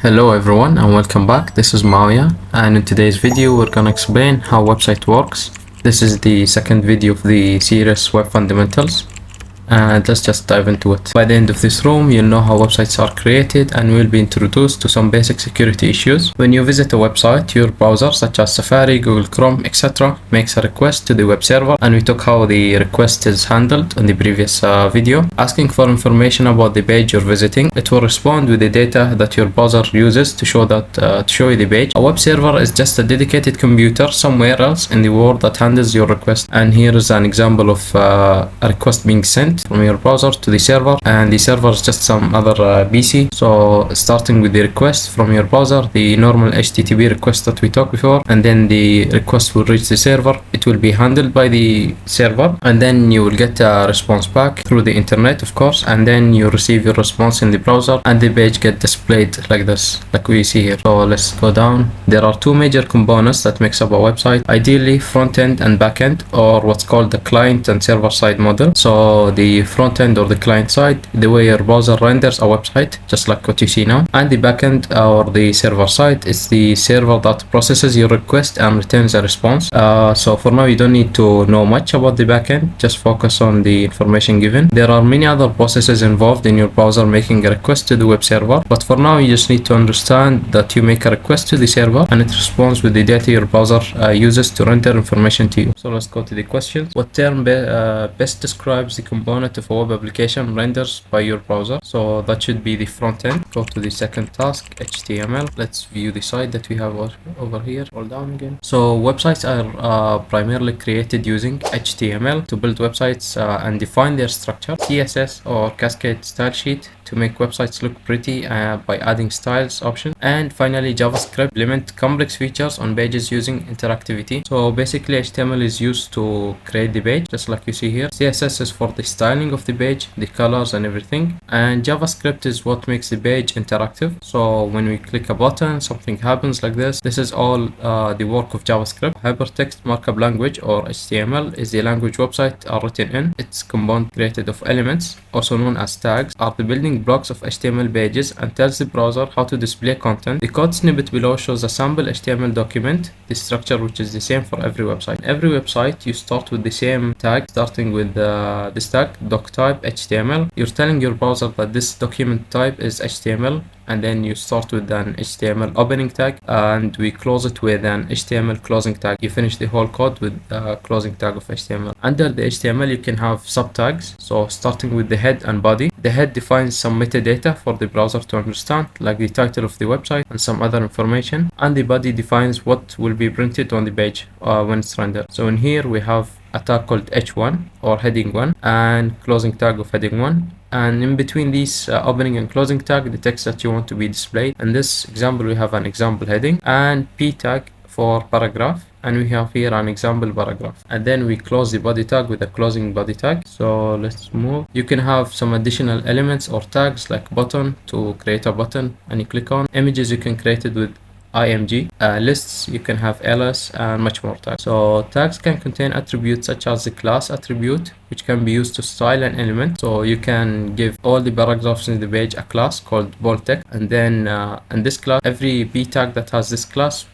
Hello everyone and welcome back. This is Maya, and in today's video we're gonna explain how website works. This is the second video of the series Web Fundamentals, and let's just dive into it. By the end of this room, you'll know how websites are created and we'll be introduced to some basic security issues. When you visit a website, your browser such as Safari, Google Chrome, etc. makes a request to the web server, and we took how the request is handled in the previous video. Asking for information about the page you're visiting, it will respond with the data that your browser uses to show you the page. A web server is just a dedicated computer somewhere else in the world that handles your request, and here is an example of a request being sent from your browser to the server, and the server is just some other PC. So starting with the request from your browser, the normal HTTP request that we talked before, and then the request will reach the server. It will be handled by the server, and then you will get a response back through the internet, of course, and then you receive your response in the browser, and the page get displayed like this, like we see here. So let's go down. There are two major components that makes up a website, ideally front end and back end, or what's called the client and server side model. So the front end or the client side, the way your browser renders a website, just like what you see now, and the back end or the server side is the server that processes your request and returns a response. So for now you don't need to know much about the back end, just focus on the information given. There are many other processes involved in your browser making a request to the web server, but for now you just need to understand that you make a request to the server and it responds with the data your browser uses to render information to you. So let's go to the questions. What term best describes the component of a web application renders by your browser? So that should be the front end. Go to the second task, HTML. Let's view the site that we have over here. Scroll down again. So websites are primarily created using HTML to build websites and define their structure, CSS or cascade style sheet to make websites look pretty by adding styles options, and finally JavaScript implement complex features on pages using interactivity. So basically HTML is used to create the page, just like you see here. CSS is for the styling of the page, the colors and everything, and JavaScript is what makes the page interactive. So when we click a button, something happens like this. This is all the work of JavaScript. Hypertext Markup Language, or HTML, is the language websites are written in. It's compound created of elements, also known as tags, are the building blocks of HTML pages and tells the browser how to display content. The code snippet below shows a sample HTML document, the structure which is the same for every website. Every website you start with the same tag, starting with this tag doc type HTML. You're telling your browser that this document type is HTML, and then you start with an HTML opening tag and we close it with an HTML closing tag. You finish the whole code with a closing tag of HTML. Under the HTML you can have subtags, so starting with the head and body. The head defines some metadata for the browser to understand, like the title of the website and some other information, and the body defines what will be printed on the page when it's rendered. So in here we have a tag called h1 or heading 1 and closing tag of heading 1, and in between these opening and closing tag, the text that you want to be displayed. In this example we have an example heading, and p tag for paragraph, and we have here an example paragraph, and then we close the body tag with a closing body tag. So let's move. You can have some additional elements or tags like button to create a button and you click on. Images you can create it with img. Lists you can have ls, and much more tags. So tags can contain attributes such as the class attribute, which can be used to style an element. So you can give all the paragraphs in the page a class called bold text, and then in this class, every p tag that has this class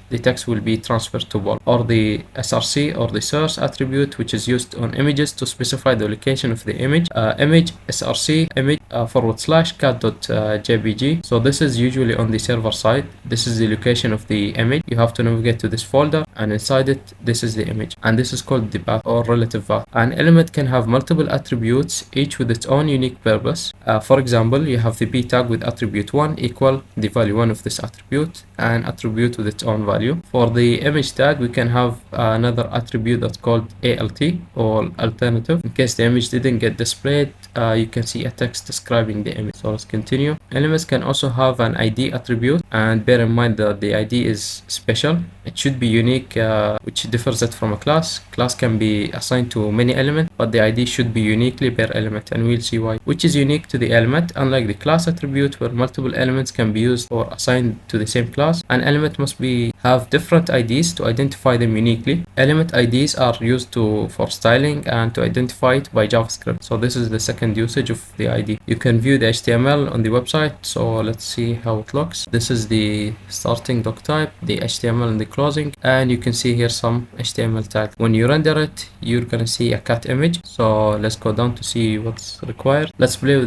the text will be transferred to bold. Or the src or the source attribute, which is used on images to specify the location of the image. Image src image /cat.jpg. So this is usually on the server side. This is the location of the image. You have to navigate to this folder, and inside it this is the image, and this is called the path or relative path. An element can have multiple attributes, each with its own unique purpose. For example, you have the p tag with attribute 1 equal the value 1 of this attribute, and attribute with its own value. For the image tag, we can have another attribute that's called alt or alternative. In case the image didn't get displayed, you can see a text describing the image. So let's continue. Elements can also have an id attribute, and bear in mind that the id is special. It should be unique, which differs it from a class. Class can be assigned to many elements, but the id should be uniquely per element, and we'll see why. Which is unique to the element, unlike the class attribute where multiple elements can be used or assigned to the same class. An element must have different IDs to identify them uniquely. Element IDs are used for styling and to identify it by JavaScript. So this is the second usage of the ID. You can view the HTML on the website. So let's see how it looks. This is the starting doc type, the HTML and the closing, and you can see here some HTML tag. When you render it, you're gonna see a cat image. So let's go down to see what's required. Let's play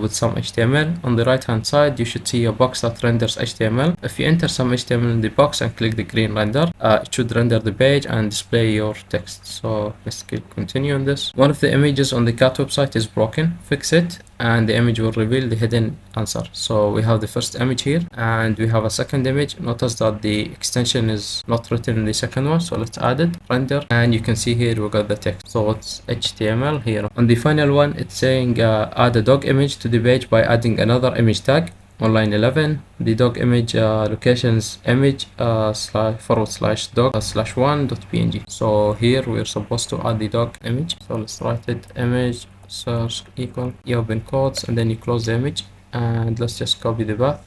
with some HTML. On the right hand side, you should see a box that renders HTML. If you enter some HTML in the box and click the green render, it should render the page and display your text. So let's click continue on this. One of the images on the cat website is broken. Fix it and the image will reveal the hidden answer. So we have the first image here and we have a second image. Notice that the extension is not written in the second one, so let's add it, render, and you can see here we got the text. So it's HTML here. On the final one, it's saying add a dog image to the page by adding another image tag. On line 11, the dog image locations image /dog/1.png. So here we're supposed to add the dog image. So let's write it, image search equal, you open quotes and then you close the image, and let's just copy the path.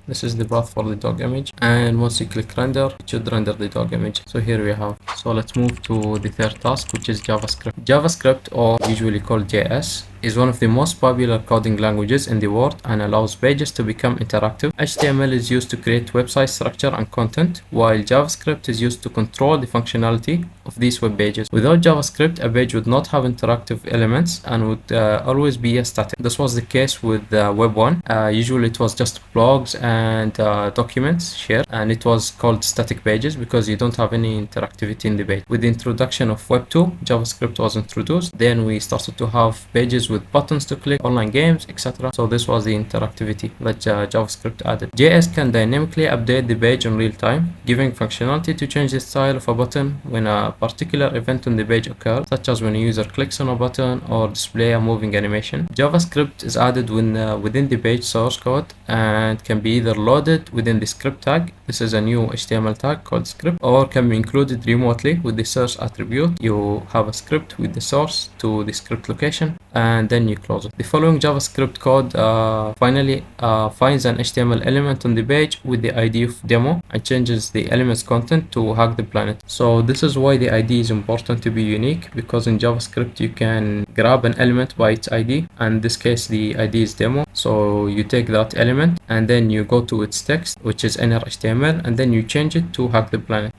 This is the path for the dog image, and once you click render, it should render the dog image. So here we have. So let's move to the third task, which is JavaScript. JavaScript, or usually called JS, is one of the most popular coding languages in the world and allows pages to become interactive. HTML is used to create website structure and content, while JavaScript is used to control the functionality of these web pages. Without JavaScript, a page would not have interactive elements and would always be a static. This was the case with Web 1. Usually it was just blogs and documents shared, and it was called static pages because you don't have any interactivity in the page. With the introduction of Web 2, JavaScript was introduced. Then we started to have pages with buttons to click, online games, etc. So this was the interactivity that JavaScript added. JS can dynamically update the page in real time, giving functionality to change the style of a button when a particular event on the page occurs, such as when a user clicks on a button or display a moving animation. JavaScript is added within the page source code and can be either loaded within the script tag. This is a new HTML tag called script, or can be included remotely with the source attribute. You have a script with the source to the script location, and then you close it. The following JavaScript code finally finds an HTML element on the page with the ID of demo and changes the element's content to Hack the Planet. So this is why the ID is important to be unique, because in JavaScript you can grab an element by its ID, and in this case the ID is demo. So you take that element and then you go to its text, which is inner HTML, and then you change it to Hack the Planet.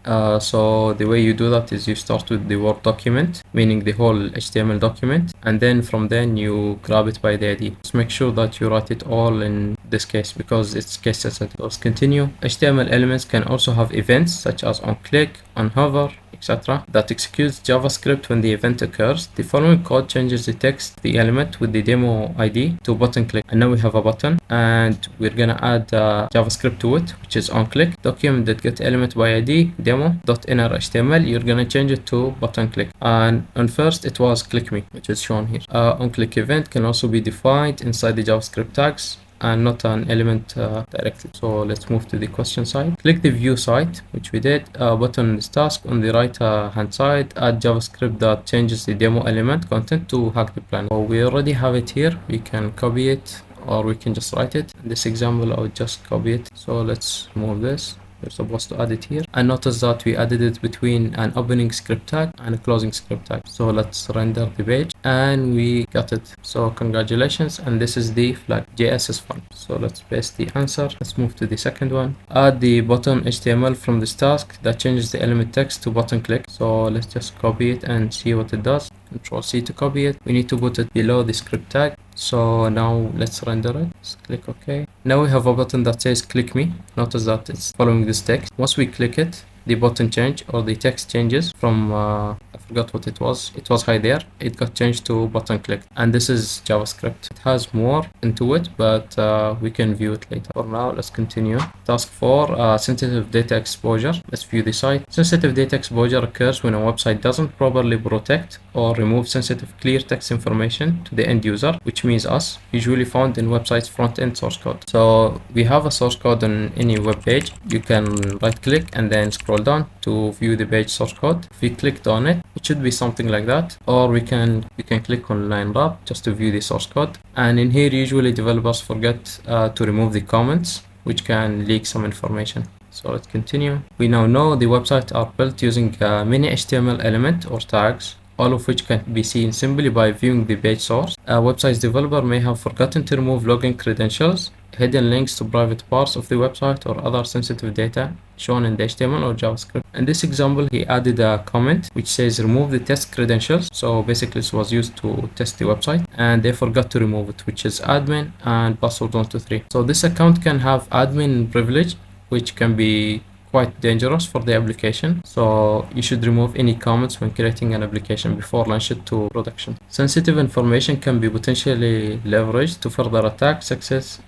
So the way you do that is you start with the Word document, meaning the whole HTML document, and then from then you grab it by the ID. Just make sure that you write it all in this case because it's case sensitive. Let's continue. HTML elements can also have events such as on click, on hover, etc. that executes JavaScript when the event occurs. The following code changes the text, the element with the demo ID to button click, and now we have a button, and we're gonna add JavaScript to it, which is on click document that get element by ID demo dot inner HTML. You're gonna change it to button click, and on first it was click me, which is shown here. On click event can also be defined inside the JavaScript tags and not an element directly. So let's move to the question side. Click the view site, which we did. Button in this task on the right hand side, add JavaScript that changes the demo element content to Hack the Planet. So we already have it here. We can copy it or we can just write it. In this example, I would just copy it. So let's move this. We're supposed to add it here, and notice that we added it between an opening script tag and a closing script tag. So let's render the page, and we got it. So congratulations, and this is the flag. JS is fun. So let's paste the answer. Let's move to the second one. Add the button HTML from this task that changes the element text to button click. So let's just copy it and see what it does. Control C to copy it. We need to put it below the script tag. So now let's render it. Let's click OK. Now we have a button that says click me. Notice that it's following this text. Once we click it, the button change or the text changes from I forgot what it was high there. It got changed to button click, and this is JavaScript. It has more into it, but we can view it later. For now, let's continue. Task 4, sensitive data exposure. Let's view the site. Sensitive data exposure occurs when a website doesn't properly protect or remove sensitive clear text information to the end user, which means us, usually found in website's front-end source code. So we have a source code on any web page. You can right click and then scroll down to view the page source code. If we clicked on it, it should be something like that, or you can click on line wrap just to view the source code. And in here, usually developers forget to remove the comments, which can leak some information. So let's continue. We now know the websites are built using many HTML elements or tags, all of which can be seen simply by viewing the page source. A website's developer may have forgotten to remove login credentials, hidden links to private parts of the website, or other sensitive data shown in the HTML or JavaScript. In this example, he added a comment which says remove the test credentials. So basically this was used to test the website, and they forgot to remove it, which is admin and password 123. So this account can have admin privilege, which can be quite dangerous for the application. So you should remove any comments when creating an application before launch it to production. Sensitive information can be potentially leveraged to further attackers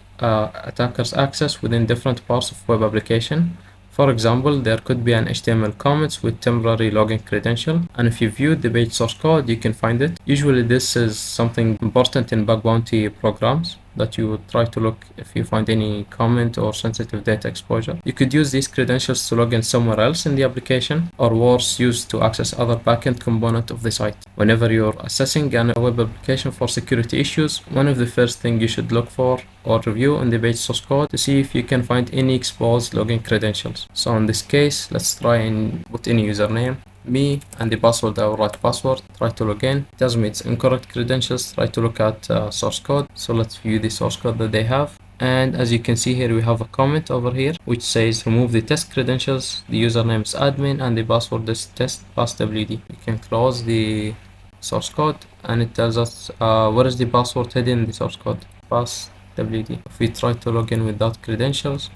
access within different parts of web application. For example, there could be an HTML comments with temporary login credential, and if you view the page source code, you can find it. Usually this is something important in bug bounty programs, that you would try to look if you find any comment or sensitive data exposure. You could use these credentials to log in somewhere else in the application, or worse, used to access other backend component of the site. Whenever you're assessing a web application for security issues, one of the first things you should look for or review in the page source code to see if you can find any exposed login credentials. So in this case, let's try and put any username, me, and the password, our right password. Try to log in. It tells me it's incorrect credentials. Try to look at source code. So let's view the source code that they have. And as you can see here, we have a comment over here which says remove the test credentials. The username is admin and the password is test passwd. We can close the source code, and it tells us where is the password hidden in the source code, passwd. If we try to log in without credentials,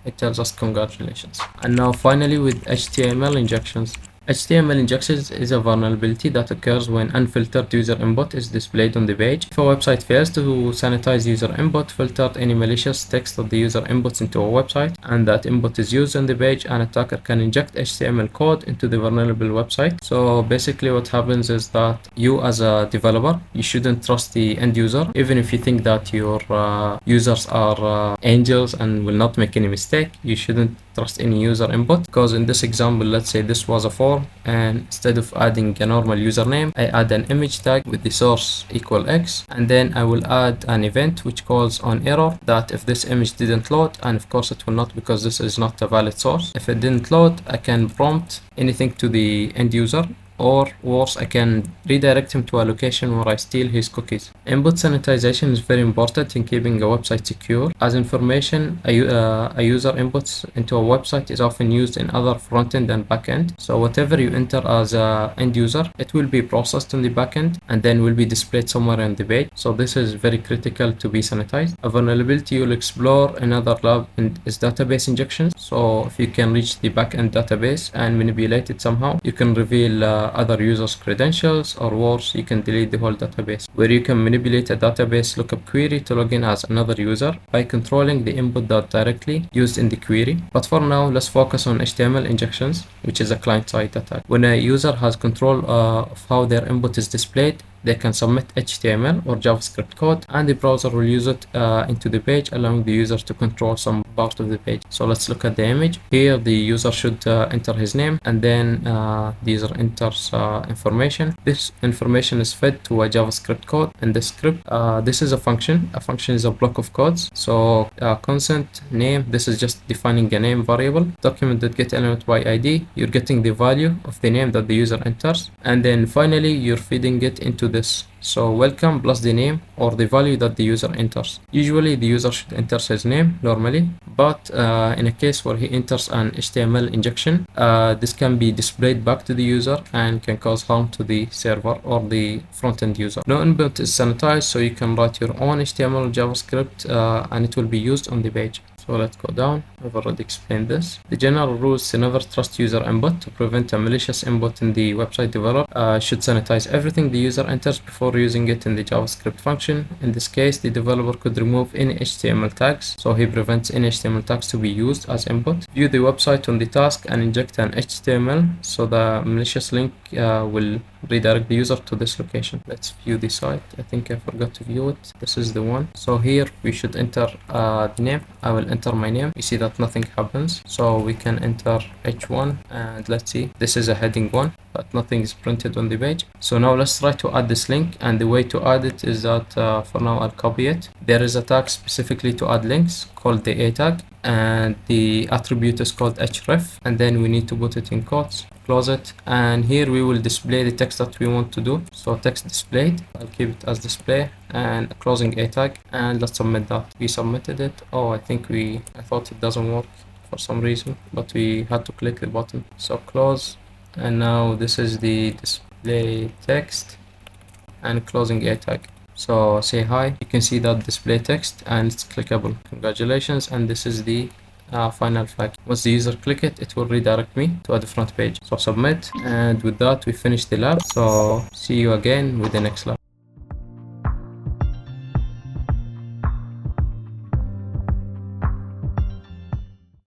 it tells us congratulations. And now finally with HTML injections. HTML injections is a vulnerability that occurs when unfiltered user input is displayed on the page. If a website fails to sanitize user input, filter any malicious text that the user inputs into a website, and that input is used on the page, an attacker can inject HTML code into the vulnerable website. So basically what happens is that you as a developer, you shouldn't trust the end user, even if you think that your users are angels and will not make any mistake. You shouldn't trust any user input, because in this example, let's say this was a form, and instead of adding a normal username, I add an image tag with the source equal x, and then I will add an event which calls on error, that if this image didn't load, and of course it will not because this is not a valid source, if it didn't load, I can prompt anything to the end user, or worse, I can redirect him to a location where I steal his cookies. Input sanitization is very important in keeping a website secure, as information a user inputs into a website is often used in other front-end and back-end. So whatever you enter as an end user, it will be processed on the back-end and then will be displayed somewhere on the page. So this is very critical to be sanitized. A vulnerability you'll explore in another lab is database injections. So if you can reach the back-end database and manipulate it somehow, you can reveal other users' credentials, or worse, you can delete the whole database, where you can manipulate a database lookup query to log in as another user by controlling the input that directly used in the query. But for now, let's focus on HTML injections, which is a client-side attack. When a user has control of how their input is displayed, they can submit HTML or JavaScript code, and the browser will use it into the page, allowing the user to control some part of the page. So let's look at the image. Here the user should enter his name, and then the user enters information. This information is fed to a JavaScript code. In the script, this is a function. A function is a block of codes. So consent, name, this is just defining a name variable. Document.getElement by ID, you're getting the value of the name that the user enters, and then finally you're feeding it into this. So welcome plus the name or the value that the user enters. Usually the user should enter his name normally, but in a case where he enters an HTML injection, this can be displayed back to the user and can cause harm to the server or the front-end user. No input is sanitized, so you can write your own HTML or JavaScript and it will be used on the page. So let's go down. I've already explained this. The general rule is to never trust user input. To prevent a malicious input in the website developer should sanitize everything the user enters before using it in the JavaScript function. In this case, the developer could remove any HTML tags, so he prevents any HTML tags to be used as input. View the website on the task and inject an HTML, so the malicious link will redirect the user to this location. Let's view the site. I think I forgot to view it. This is the one. So here we should enter the name. I will enter my name. You see that nothing happens. So we can enter H1 and let's see. This is a heading 1, but nothing is printed on the page. So now let's try to add this link, and the way to add it is that for now I'll copy it. There is a tag specifically to add links called the A tag, and the attribute is called href, and then we need to put it in quotes, close it, and here we will display the text that we want to do. So text displayed, I'll keep it as display, and closing A tag, and let's submit that. We submitted it. Oh, I thought it doesn't work for some reason, but we had to click the button. So close, and now this is the display text and closing A tag. So say hi, you can see that display text and it's clickable. Congratulations, and this is the final flag. Once the user click it, it will redirect me to a different page. So submit, and with that we finish the lab. So see you again with the next lab.